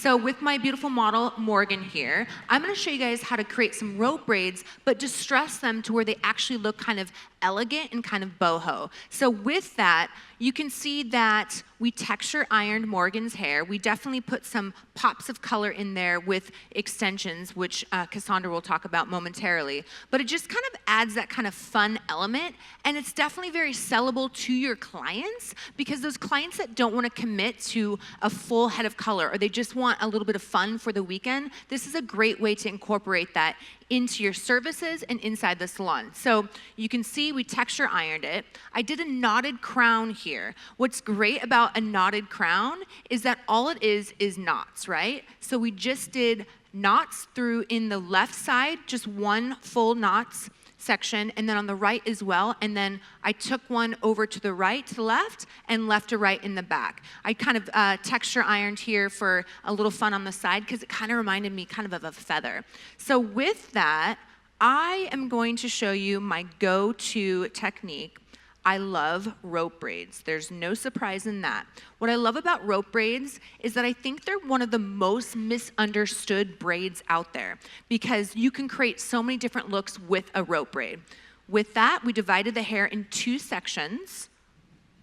So with my beautiful model, Morgan here, I'm gonna show you guys how to create some rope braids, but distress them to where they actually look kind of elegant and kind of boho. So with that, you can see that we texture ironed Morgan's hair. We definitely put some pops of color in there with extensions, which Cassandra will talk about momentarily. But it just kind of adds that kind of fun element, and it's definitely very sellable to your clients, because those clients that don't want to commit to a full head of color, or they just want a little bit of fun for the weekend, this is a great way to incorporate that into your services and inside the salon. So you can see we texture ironed it. I did a knotted crown here. What's great about a knotted crown is that all it is knots, right? So we just did knots through in the left side, just one full knots section, and then on the right as well, and then I took one over to the right, to the left, and left to right in the back. I kind of texture ironed here for a little fun on the side, because it kind of reminded me kind of a feather. So with that, I am going to show you my go-to technique. I love rope braids. There's no surprise in that. What I love about rope braids is that I think they're one of the most misunderstood braids out there, because you can create so many different looks with a rope braid. With that, we divided the hair in 2 sections.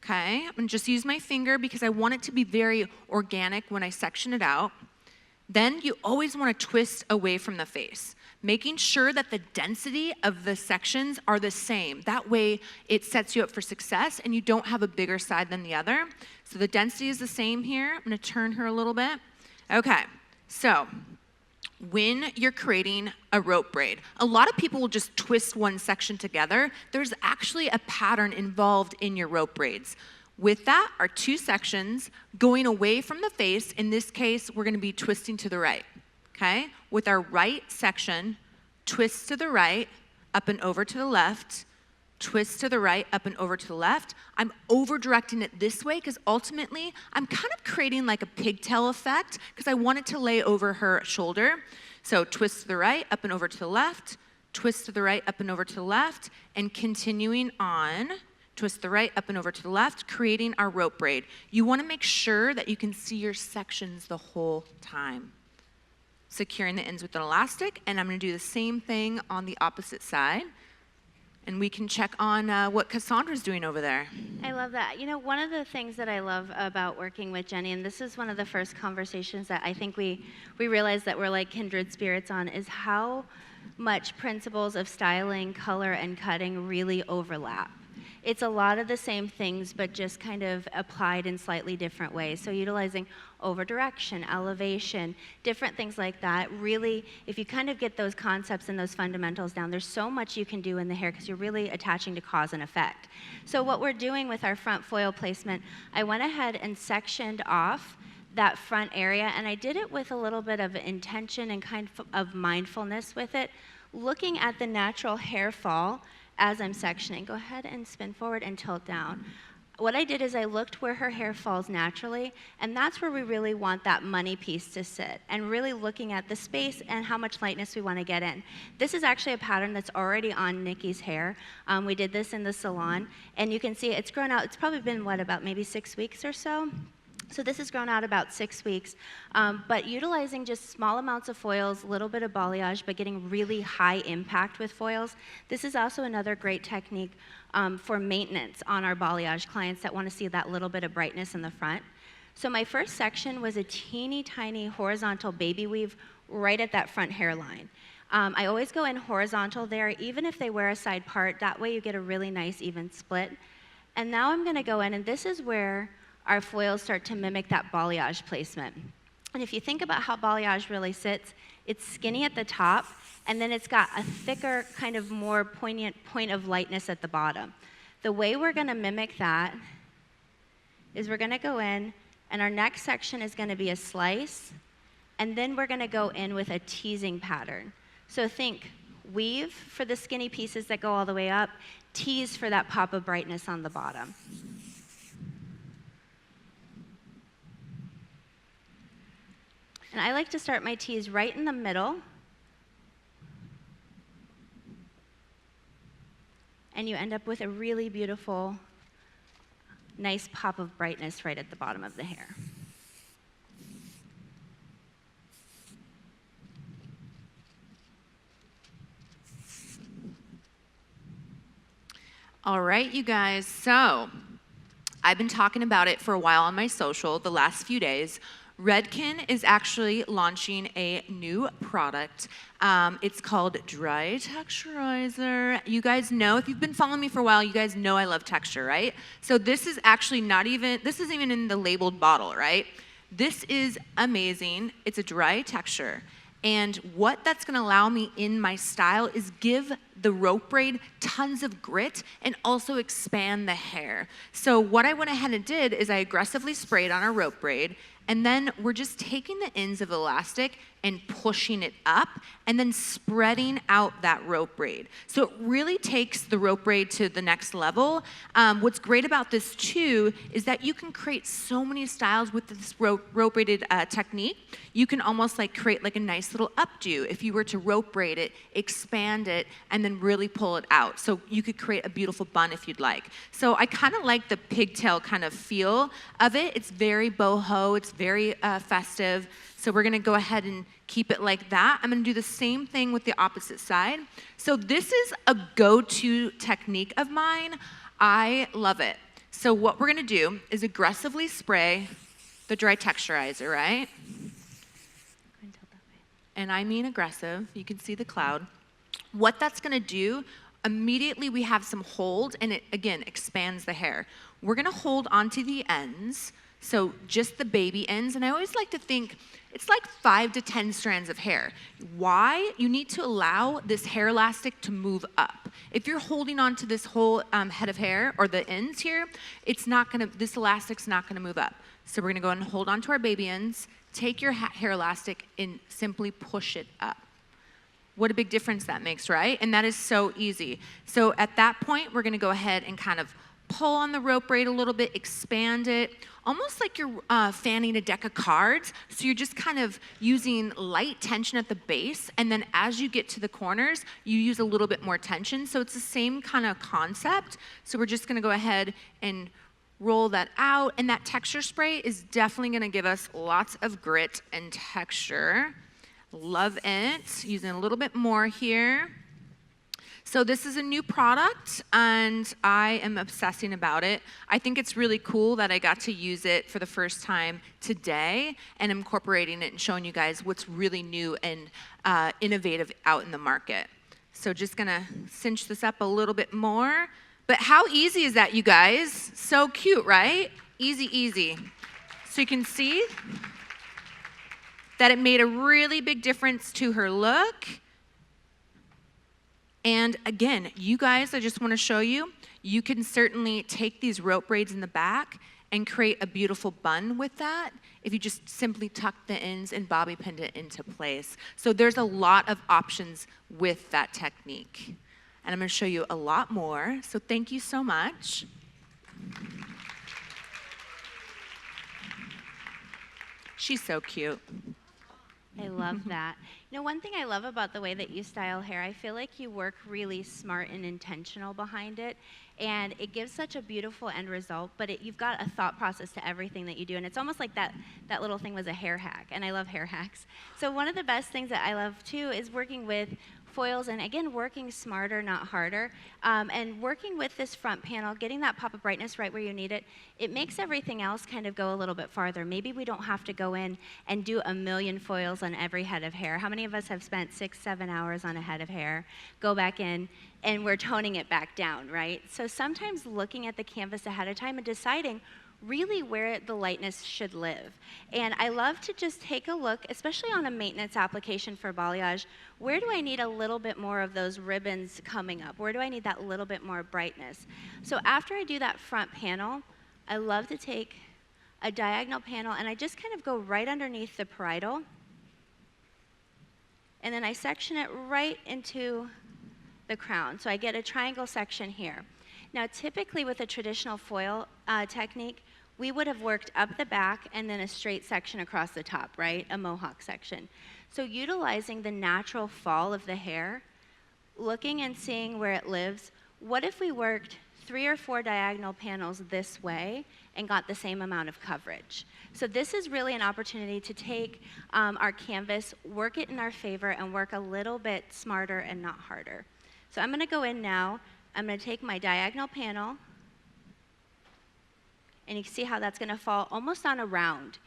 Okay, I'm gonna just use my finger because I want it to be very organic when I section it out. Then you always want to twist away from the face, making sure that the density of the sections are the same. That way it sets you up for success and you don't have a bigger side than the other. So the density is the same here. I'm gonna turn her a little bit. Okay, so when you're creating a rope braid, a lot of people will just twist one section together. There's actually a pattern involved in your rope braids. With that are 2 sections going away from the face. In this case, we're gonna be twisting to the right, okay? With our right section, twist to the right, up and over to the left, twist to the right, up and over to the left. I'm over directing it this way because ultimately I'm kind of creating like a pigtail effect because I want it to lay over her shoulder. So twist to the right, up and over to the left, twist to the right, up and over to the left, and continuing on. Twist the right, up and over to the left, creating our rope braid. You wanna make sure that you can see your sections the whole time. Securing the ends with an elastic, and I'm gonna do the same thing on the opposite side. And we can check on what Cassandra's doing over there. I love that. You know, one of the things that I love about working with Jenny, and this is one of the first conversations that I think we realize that we're like kindred spirits on, is how much principles of styling, color, and cutting really overlap. It's a lot of the same things, but just kind of applied in slightly different ways. So utilizing over direction, elevation, different things like that. Really, if you kind of get those concepts and those fundamentals down, there's so much you can do in the hair because you're really attaching to cause and effect. So what we're doing with our front foil placement, I went ahead and sectioned off that front area, and I did it with a little bit of intention and kind of mindfulness with it, looking at the natural hair fall as I'm sectioning. Go ahead and spin forward and tilt down. What I did is I looked where her hair falls naturally, and that's where we really want that money piece to sit, and really looking at the space and how much lightness we want to get in. This is actually a pattern that's already on Nikki's hair. We did this in the salon, and you can see it's grown out. It's probably been, what, about maybe 6 weeks or so? So this has grown out about 6 weeks, but utilizing just small amounts of foils, a little bit of balayage, but getting really high impact with foils. This is also another great technique for maintenance on our balayage clients that want to see that little bit of brightness in the front. So my first section was a teeny tiny horizontal baby weave right at that front hairline. I always go in horizontal there, even if they wear a side part. That way you get a really nice even split. And now I'm going to go in, and this is where our foils start to mimic that balayage placement. And if you think about how balayage really sits, it's skinny at the top, and then it's got a thicker, kind of more poignant point of lightness at the bottom. The way we're gonna mimic that is we're gonna go in, and our next section is gonna be a slice, and then we're gonna go in with a teasing pattern. So think weave for the skinny pieces that go all the way up, tease for that pop of brightness on the bottom. And I like to start my tease right in the middle. And you end up with a really beautiful, nice pop of brightness right at the bottom of the hair. All right, you guys, so I've been talking about it for a while on my social the last few days. Redken is actually launching a new product. It's called Dry Texturizer. You guys know, if you've been following me for a while, you guys know I love texture, right? So this is actually this isn't even in the labeled bottle, right? This is amazing. It's a dry texture. And what that's gonna allow me in my style is give the rope braid tons of grit and also expand the hair. So what I went ahead and did is I aggressively sprayed on our rope braid, and then we're just taking the ends of elastic and pushing it up and then spreading out that rope braid. So it really takes the rope braid to the next level. What's great about this too is that you can create so many styles with this rope braided technique. You can almost like create like a nice little updo if you were to rope braid it, expand it, and then really pull it out. So you could create a beautiful bun if you'd like. So I kind of like the pigtail kind of feel of it. It's very boho, it's very festive. So we're gonna go ahead and keep it like that. I'm gonna do the same thing with the opposite side. So this is a go-to technique of mine. I love it. So what we're gonna do is aggressively spray the dry texturizer, right? And I mean aggressive, you can see the cloud. What that's gonna do, immediately we have some hold, and it, again, expands the hair. We're gonna hold onto the ends, so just the baby ends, and I always like to think, it's like 5 to 10 strands of hair. Why? You need to allow this hair elastic to move up. If you're holding on to this whole head of hair, or the ends here, this elastic's not gonna move up. So we're gonna go and hold on to our baby ends, take your hair elastic and simply push it up. What a big difference that makes, right? And that is so easy. So at that point, we're gonna go ahead and kind of pull on the rope braid a little bit, expand it, almost like you're fanning a deck of cards. So you're just kind of using light tension at the base, and then as you get to the corners, you use a little bit more tension. So it's the same kind of concept. So we're just gonna go ahead and roll that out, and that texture spray is definitely gonna give us lots of grit and texture. Love it. Using a little bit more here. So this is a new product, and I am obsessing about it. I think it's really cool that I got to use it for the first time today and incorporating it and showing you guys what's really new and innovative out in the market. So just gonna cinch this up a little bit more. But how easy is that, you guys? So cute, right? Easy, easy. So you can see that it made a really big difference to her look. And again, you guys, I just want to show you, you can certainly take these rope braids in the back and create a beautiful bun with that if you just simply tuck the ends and bobby pinned it into place. So there's a lot of options with that technique. And I'm going to show you a lot more. So thank you so much. She's so cute. I love that. You know, one thing I love about the way that you style hair, I feel like you work really smart and intentional behind it, and it gives such a beautiful end result, but you've got a thought process to everything that you do, and it's almost like that little thing was a hair hack, and I love hair hacks. So one of the best things that I love, too, is working with foils, and again, working smarter, not harder, and working with this front panel, getting that pop of brightness right where you need it, it makes everything else kind of go a little bit farther. Maybe we don't have to go in and do a million foils on every head of hair. How many of us have spent 6-7 hours on a head of hair, go back in, and we're toning it back down, right? So sometimes looking at the canvas ahead of time and deciding really where the lightness should live. And I love to just take a look, especially on a maintenance application for balayage, where do I need a little bit more of those ribbons coming up? Where do I need that little bit more brightness? So after I do that front panel, I love to take a diagonal panel and I just kind of go right underneath the parietal. And then I section it right into the crown. So I get a triangle section here. Now, typically with a traditional foil technique, we would have worked up the back and then a straight section across the top, right? A mohawk section. So utilizing the natural fall of the hair, looking and seeing where it lives, what if we worked 3 or 4 diagonal panels this way and got the same amount of coverage? So this is really an opportunity to take our canvas, work it in our favor, and work a little bit smarter and not harder. So I'm gonna go in now, I'm going to take my diagonal panel, and you can see how that's going to fall almost on a round.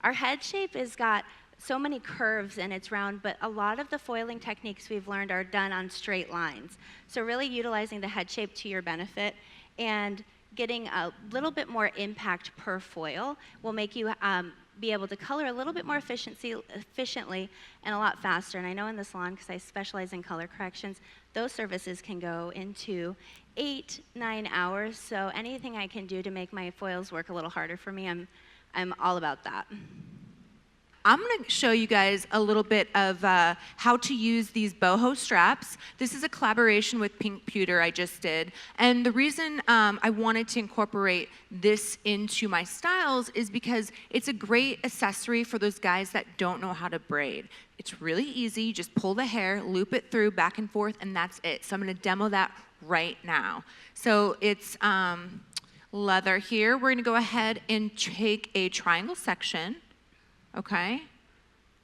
Our head shape has got so many curves and it's round, but a lot of the foiling techniques we've learned are done on straight lines. So really utilizing the head shape to your benefit and getting a little bit more impact per foil will make you be able to color a little bit more efficiently and a lot faster. And I know in the salon, because I specialize in color corrections, those services can go into 8-9 hours. So anything I can do to make my foils work a little harder for me, I'm all about that. I'm going to show you guys a little bit of how to use these boho straps. This is a collaboration with Pink Pewter I just did. And the reason I wanted to incorporate this into my styles is because it's a great accessory for those guys that don't know how to braid. It's really easy. You just pull the hair, loop it through back and forth, and that's it. So I'm going to demo that right now. So it's leather here. We're going to go ahead and take a triangle section. Okay,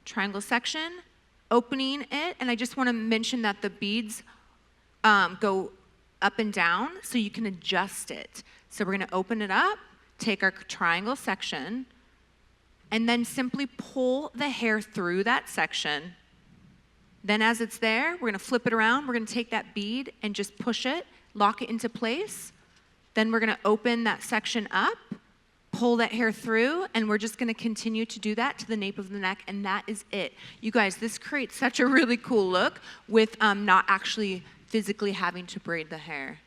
triangle section, opening it, and I just want to mention that the beads go up and down so you can adjust it. So we're going to open it up, take our triangle section, and then simply pull the hair through that section. Then as it's there, we're going to flip it around. We're going to take that bead and just push it, lock it into place. Then we're going to open that section up, pull that hair through, and we're just going to continue to do that to the nape of the neck, and that is it. You guys, this creates such a really cool look with not actually physically having to braid the hair.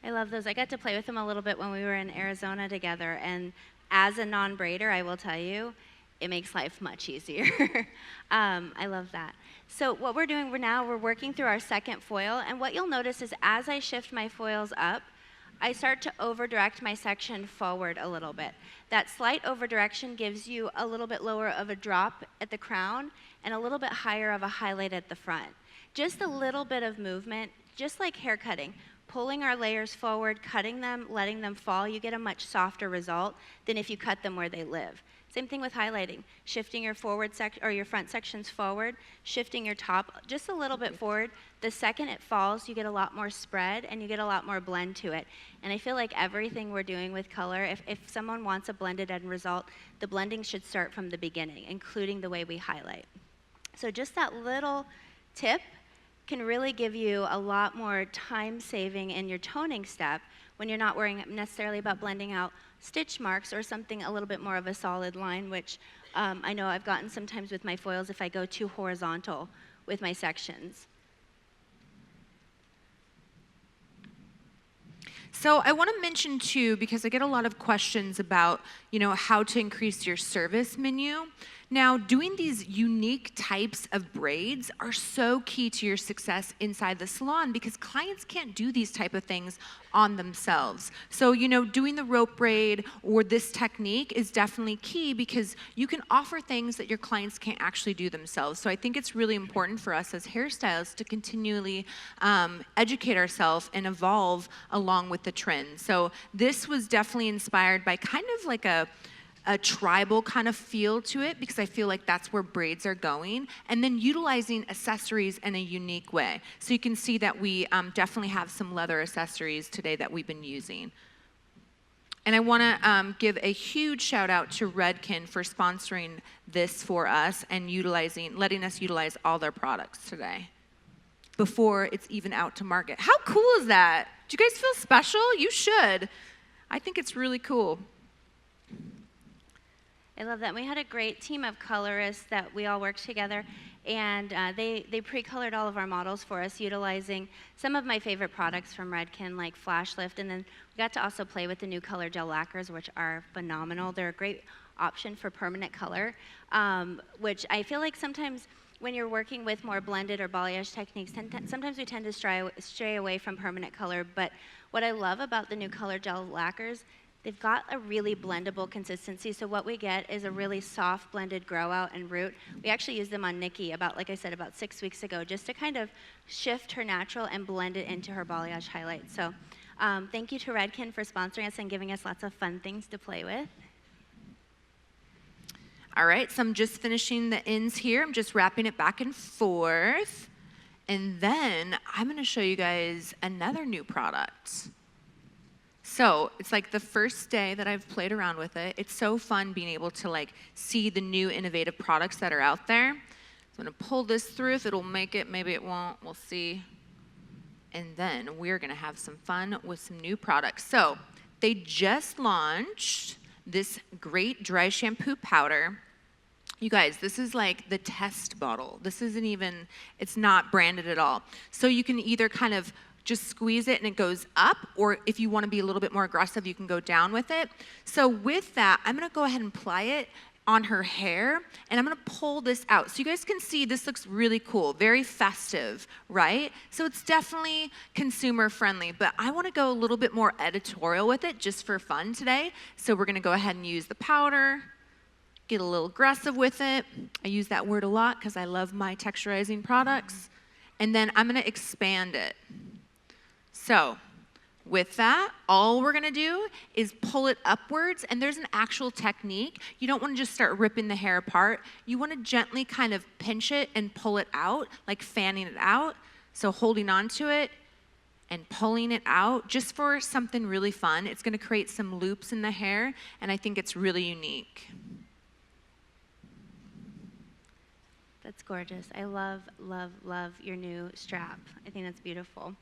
I love those. I got to play with them a little bit when we were in Arizona together, and as a non-braider, I will tell you, it makes life much easier. I love that. So what we're doing we're working through our second foil, and what you'll notice is as I shift my foils up, I start to over-direct my section forward a little bit. That slight over-direction gives you a little bit lower of a drop at the crown and a little bit higher of a highlight at the front. Just a little bit of movement, just like hair cutting, pulling our layers forward, cutting them, letting them fall, you get a much softer result than if you cut them where they live. Same thing with highlighting, shifting your your front sections forward, shifting your top just a little bit forward. The second it falls, you get a lot more spread and you get a lot more blend to it. And I feel like everything we're doing with color, if someone wants a blended end result, the blending should start from the beginning, including the way we highlight. So just that little tip can really give you a lot more time saving in your toning step when you're not worrying necessarily about blending out stitch marks or something a little bit more of a solid line, which I know I've gotten sometimes with my foils if I go too horizontal with my sections. So I want to mention too, because I get a lot of questions about, how to increase your service menu. Now, doing these unique types of braids are so key to your success inside the salon because clients can't do these type of things on themselves. So, doing the rope braid or this technique is definitely key because you can offer things that your clients can't actually do themselves. So I think it's really important for us as hairstylists to continually educate ourselves and evolve along with the trend. So this was definitely inspired by kind of like a tribal kind of feel to it because I feel like that's where braids are going, and then utilizing accessories in a unique way. So you can see that we definitely have some leather accessories today that we've been using. And I want to give a huge shout out to Redken for sponsoring this for us and letting us utilize all their products today before it's even out to market. How cool is that? Do you guys feel special? You should. I think it's really cool. I love that. We had a great team of colorists that we all worked together, and they pre-colored all of our models for us, utilizing some of my favorite products from Redken, like Flash Lift, and then we got to also play with the new color gel lacquers, which are phenomenal. They're a great option for permanent color, which I feel like sometimes when you're working with more blended or balayage techniques, sometimes we tend to stray away from permanent color, but what I love about the new color gel lacquers, they've got a really blendable consistency, so what we get is a really soft blended grow out and root. We actually used them on Nikki about 6 weeks ago, just to kind of shift her natural and blend it into her balayage highlight. So thank you to Redken for sponsoring us and giving us lots of fun things to play with. All right, so I'm just finishing the ends here. I'm just wrapping it back and forth. And then I'm gonna show you guys another new product. So it's like the first day that I've played around with it. It's so fun being able to like see the new innovative products that are out there. So I'm gonna pull this through. If it'll make it, maybe it won't, we'll see. And then we're gonna have some fun with some new products. So they just launched this great dry shampoo powder. You guys, this is like the test bottle. This isn't even, it's not branded at all. So you can either kind of just squeeze it and it goes up, or if you want to be a little bit more aggressive, you can go down with it. So with that, I'm gonna go ahead and apply it on her hair, and I'm gonna pull this out. So you guys can see this looks really cool, very festive, right? So it's definitely consumer friendly, but I wanna go a little bit more editorial with it just for fun today. So we're gonna go ahead and use the powder, get a little aggressive with it. I use that word a lot because I love my texturizing products. And then I'm gonna expand it. So with that, all we're gonna do is pull it upwards, and there's an actual technique. You don't wanna just start ripping the hair apart. You wanna gently kind of pinch it and pull it out, like fanning it out. So holding on to it and pulling it out just for something really fun. It's gonna create some loops in the hair, and I think it's really unique. That's gorgeous. I love, love, love your new strap. I think that's beautiful.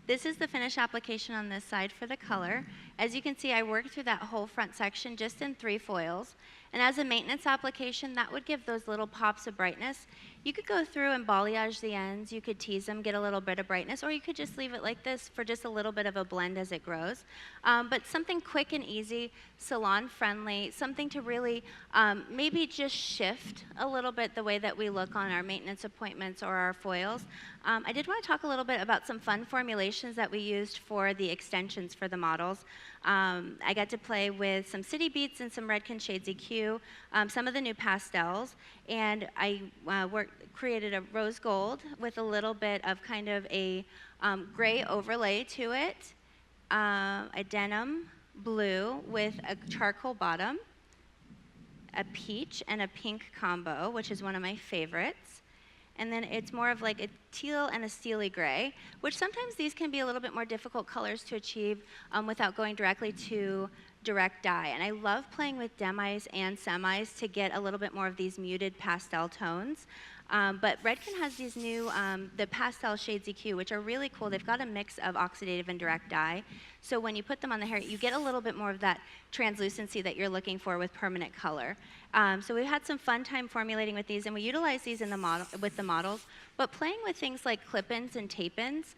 This is the finished application on this side for the color. As you can see, I worked through that whole front section just in 3 foils. And as a maintenance application, that would give those little pops of brightness. You could go through and balayage the ends, you could tease them, get a little bit of brightness, or you could just leave it like this for just a little bit of a blend as it grows. But something quick and easy, salon friendly, something to really maybe just shift a little bit the way that we look on our maintenance appointments or our foils. I did want to talk a little bit about some fun formulations that we used for the extensions for the models. I got to play with some City Beats and some Redken Shades EQ, some of the new pastels, and I created a rose gold with a little bit of kind of a gray overlay to it, a denim blue with a charcoal bottom, a peach and a pink combo, which is one of my favorites. And then it's more of like a teal and a steely gray, which sometimes these can be a little bit more difficult colors to achieve without going directly to direct dye. And I love playing with demis and semis to get a little bit more of these muted pastel tones. But Redken has these new, the pastel shades EQ, which are really cool. They've got a mix of oxidative and direct dye. So when you put them on the hair, you get a little bit more of that translucency that you're looking for with permanent color. So we had some fun time formulating with these, and we utilize these in the model, with the models. But playing with things like clip-ins and tape-ins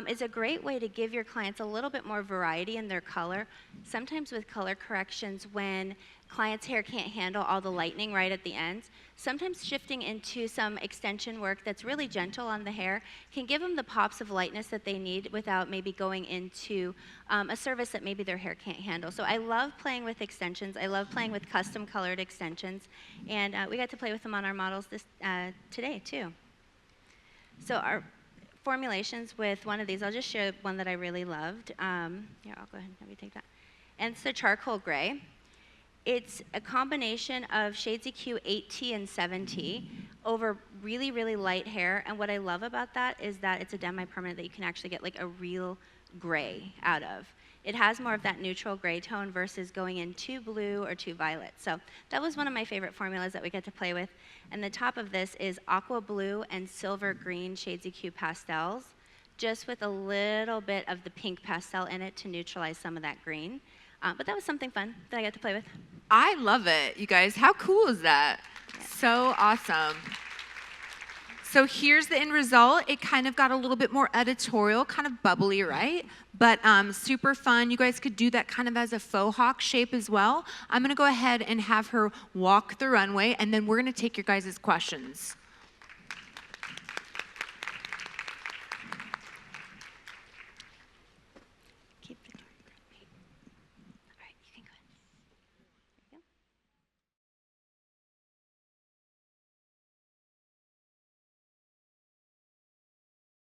is a great way to give your clients a little bit more variety in their color. Sometimes with color corrections, when clients' hair can't handle all the lightening right at the ends, sometimes shifting into some extension work that's really gentle on the hair can give them the pops of lightness that they need without maybe going into a service that maybe their hair can't handle. So I love playing with extensions. I love playing with custom colored extensions, and we got to play with them on our models today too. So our formulations with one of these, I'll just share one that I really loved. Here, I'll go ahead and have you take that. And it's the charcoal gray. It's a combination of shades EQ 8T and 7T over really, really light hair. And what I love about that is that it's a demi-permanent that you can actually get like a real gray out of. It has more of that neutral gray tone versus going in too blue or too violet. So that was one of my favorite formulas that we get to play with. And the top of this is aqua blue and silver green shades EQ pastels, just with a little bit of the pink pastel in it to neutralize some of that green. But that was something fun that I got to play with. I love it, you guys. How cool is that? Yeah. So awesome. So here's the end result. It kind of got a little bit more editorial, kind of bubbly, right? But super fun. You guys could do that kind of as a faux hawk shape as well. I'm gonna go ahead and have her walk the runway, and then we're gonna take your guys' questions.